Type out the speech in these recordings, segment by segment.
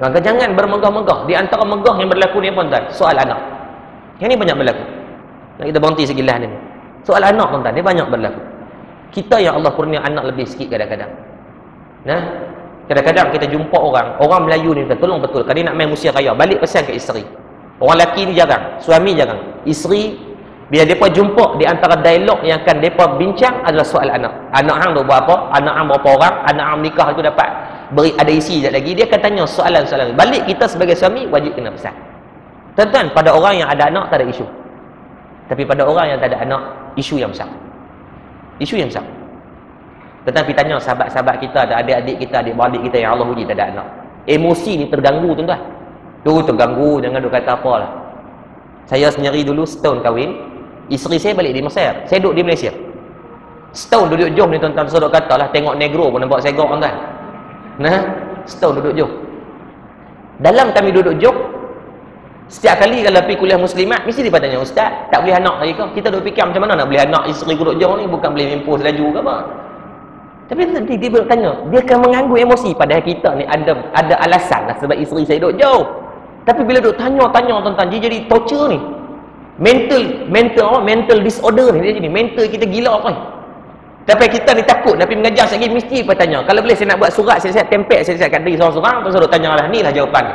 Maka jangan bermegah-megah. Di antara megah yang berlaku ni apa tuan? Soal anak. Yang ni banyak berlaku. Nak kita berhenti segilah ni. Soal anak tuan-tuan, dia banyak berlaku. Kita yang Allah kurnia anak lebih sikit kadang-kadang. Nah, kadang-kadang kita jumpa orang Melayu ni, tolong betul, kalau dia nak main musia raya, balik pesan ke isteri. Orang lelaki ni jarang, suami jarang. Isteri, bila mereka jumpa, di antara dialog yang akan mereka bincang adalah soal anak. Anak hang dah buat apa? Anak hang berapa orang? Anak hang menikah tu dapat ada isi sekejap lagi. Dia akan tanya soalan-soalan. Balik kita sebagai suami, wajib kena pesan. Tuan-tuan, pada orang yang ada anak, tak ada isu. Tapi pada orang yang tak ada anak, isu yang besar. Isu yang besar. Tetapi tanya sahabat-sahabat kita, ada adik-adik kita, adik-beradik kita yang Allah uji tak ada anak. Emosi ni terganggu tuan-tuan. Tu terganggu, jangan duk kata apalah. Saya sendiri dulu setahun kahwin, isteri saya balik di Mesir, saya duduk di Malaysia. Setahun duduk jauh ni tuan-tuan, saya duk kata lah, tengok negro pun nampak segok tuan-tuan. Nah, setahun duduk jauh. Dalam kami duduk jauh, setiap kali kalau pergi kuliah muslimat, mesti dia tanya, ustaz, tak boleh anak lagi ke? Kita duk fikir macam mana nak boleh anak isteri duduk jauh ni, bukan boleh impos laju ke apa? Tapi nanti dia bertanya, dia akan mengganggu emosi. Padahal kita ni ada alasan lah sebab isteri saya duduk jauh. Tapi bila duk tanya-tanya tuan-tuan, dia jadi torture ni. Mental disorder ni dia jadi. Mental kita gila apa ni. Tapi kita ni takut, tapi mengajar sekali mesti bertanya. Kalau boleh saya nak buat surat, saya tempel, saya kat diri seorang-seorang, lepas tu tanya lah, ni lah jawapan.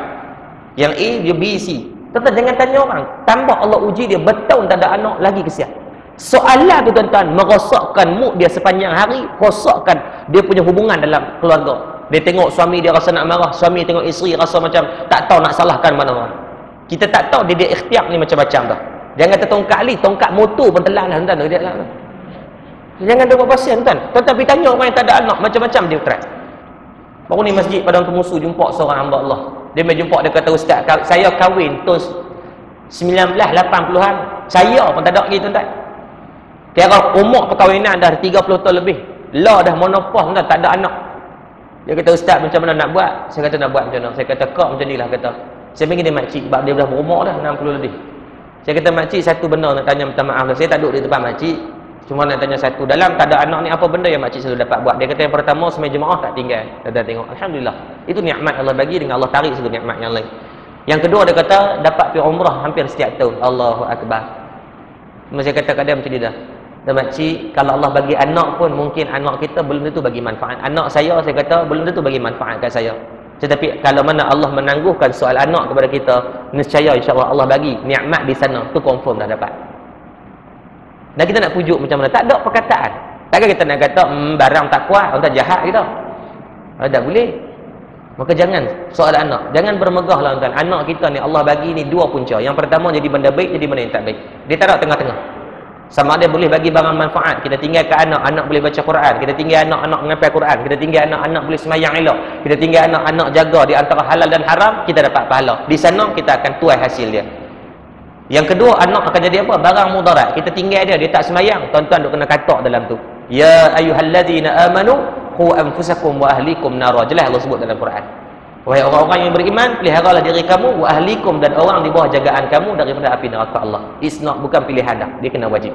Yang A, dia B, C. Tuan-tuan jangan tanya orang. Tambah Allah uji dia, bertahun tak ada anak, lagi kesian. Soalan tu tuan-tuan, merosakkan mood dia sepanjang hari, rosakkan dia punya hubungan dalam keluarga. Dia tengok suami dia rasa nak marah, suami tengok isteri rasa macam tak tahu nak salahkan mana-mana. Kita tak tahu dia ikhtiar ni macam-macam dah. Jangan tertongkat ali, tongkat motor pun telan lah tuan-tuan. Dia lah. Jangan tengok pasien tuan. Tetapi tanya orang yang tak ada anak, macam-macam dia try. Baru ni masjid Padang Kemusu jumpa seorang hamba Allah. Dia mai jumpa, dia kata, ustaz, saya kahwin tahun 1980-an. Saya pun tak ada lagi tuan-tuan. Kira umur perkahwinan dah 30 tahun lebih. Lah dah monopause tuan, tak ada anak. Dia kata, ustaz macam mana nak buat? Saya kata nak buat macam mana? Saya kata, kau macam ni lah kata. Saya panggil dia makcik, sebab dia dah berumur dah 60 lebih. Saya kata, makcik satu benda nak tanya, minta maaf. Saya tak duduk di tempat makcik. Cuma nak tanya satu. Dalam tak ada anak ni, apa benda yang makcik selalu dapat buat? Dia kata yang pertama, semai jemaah tak tinggal. Kita tengok, alhamdulillah. Itu nikmat Allah bagi, dengan Allah tarik satu nikmat yang lain. Yang kedua dia kata, dapat pergi umrah hampir setiap tahun. Allahu Akbar. Saya kata kat dia macam ni dah. Dan makcik, kalau Allah bagi anak pun, mungkin anak kita belum tentu bagi manfaat. Anak saya kata, belum tentu bagi manfaat kat saya. Tetapi kalau mana Allah menangguhkan soal anak kepada kita, nescaya insya-Allah Allah bagi nikmat di sana, tu confirm dah dapat. Dan kita nak pujuk macam mana? Tak ada perkataan. Takkan kita nak kata barang tak kuat, orang tak jahat kita. Tak boleh. Maka jangan soal anak, jangan bermegah lah tuan. Anak kita ni Allah bagi ni dua punca. Yang pertama jadi benda baik, jadi benda yang tak baik. Dia tak ada tengah-tengah. Sama ada boleh bagi barang manfaat, kita tinggalkan anak boleh baca Quran, kita tinggal anak menghafal Quran, kita tinggal anak boleh sembahyang elok, kita tinggal anak jaga di antara halal dan haram, kita dapat pahala. Di sana kita akan tuai hasil dia. Yang kedua, anak akan jadi apa? Barang mudarat. Kita tinggal dia tak sembahyang, tuan-tuan duk kena katak dalam tu. Ya ayyuhalladzina amanu qu anfusakum wa ahlikum nara. Jelas Allah sebut dalam Quran. Wahai orang-orang yang beriman, peliharalah diri kamu wa ahlikum, dan orang di bawah jagaan kamu daripada api neraka Allah. It's not, bukan pilihan dah, dia kena wajib.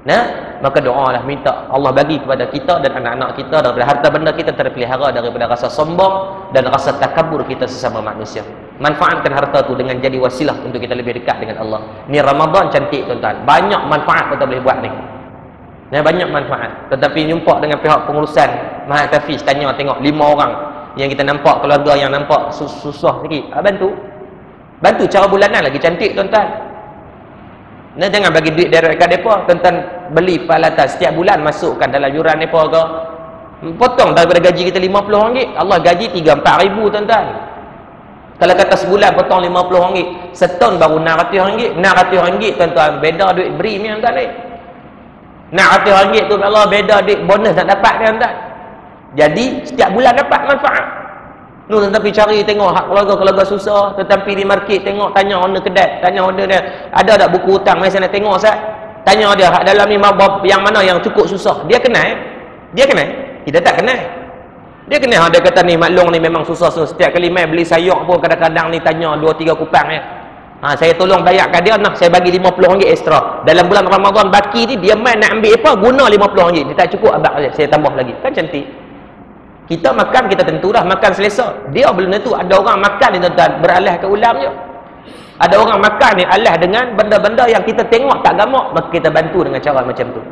Nah, maka doalah, minta Allah bagi kepada kita dan anak-anak kita daripada harta benda kita terpelihara daripada rasa sombong dan rasa takabur kita sesama manusia. Manfaatkan harta tu dengan jadi wasilah untuk kita lebih dekat dengan Allah. Ni Ramadan cantik tuan-tuan. Banyak manfaat kita boleh buat ni. Nah, banyak manfaat. Tetapi jumpa dengan pihak pengurusan Mahat Tafiz, tanya tengok 5 orang yang kita nampak keluarga yang nampak susah sikit, bantu cara bulanan lagi cantik tuan-tuan. Nah, jangan bagi duit direct kat depa, tuan-tuan beli peralatan setiap bulan masukkan dalam yuran depa ke, potong daripada gaji kita RM50. Allah gaji 3-4 ribu tuan-tuan. Kalau kata sebulan potong RM50, setahun baru RM600. RM600 tuan-tuan, beda duit beri ni tuan-tuan ni. RM600 tu Allah beda duit bonus nak dapat ni tuan-tuan. Jadi setiap bulan dapat manfaat. Nu tetapi cari tengok hak keluarga-keluarga susah, tetapi di market tengok, tanya owner kedai, tanya owner dia, ada tak buku hutang mai saya nak tengok Ustaz. Tanya dia hak dalam ni yang mana yang cukup susah. Dia kenal. Dia kenal. Kita tak kenal. Dia kenal dia kata ni maklong ni memang susah. Setiap kali mai beli sayur pun kadang-kadang ni tanya 2-3 kupang ya. Saya tolong bayarkan dia, nah saya bagi RM50 ekstra. Dalam bulan Ramadan baki ni dia mai nak ambil apa, guna RM50. Dia tak cukup abang saya tambah lagi. Kan cantik. Kita makan, kita tentu dah makan selesa. Dia belum tentu. Ada orang makan ni tuan-tuan, beralah ke ulam je. Ada orang makan ni alah dengan benda-benda yang kita tengok tak gamak, maka kita bantu dengan cara macam tu.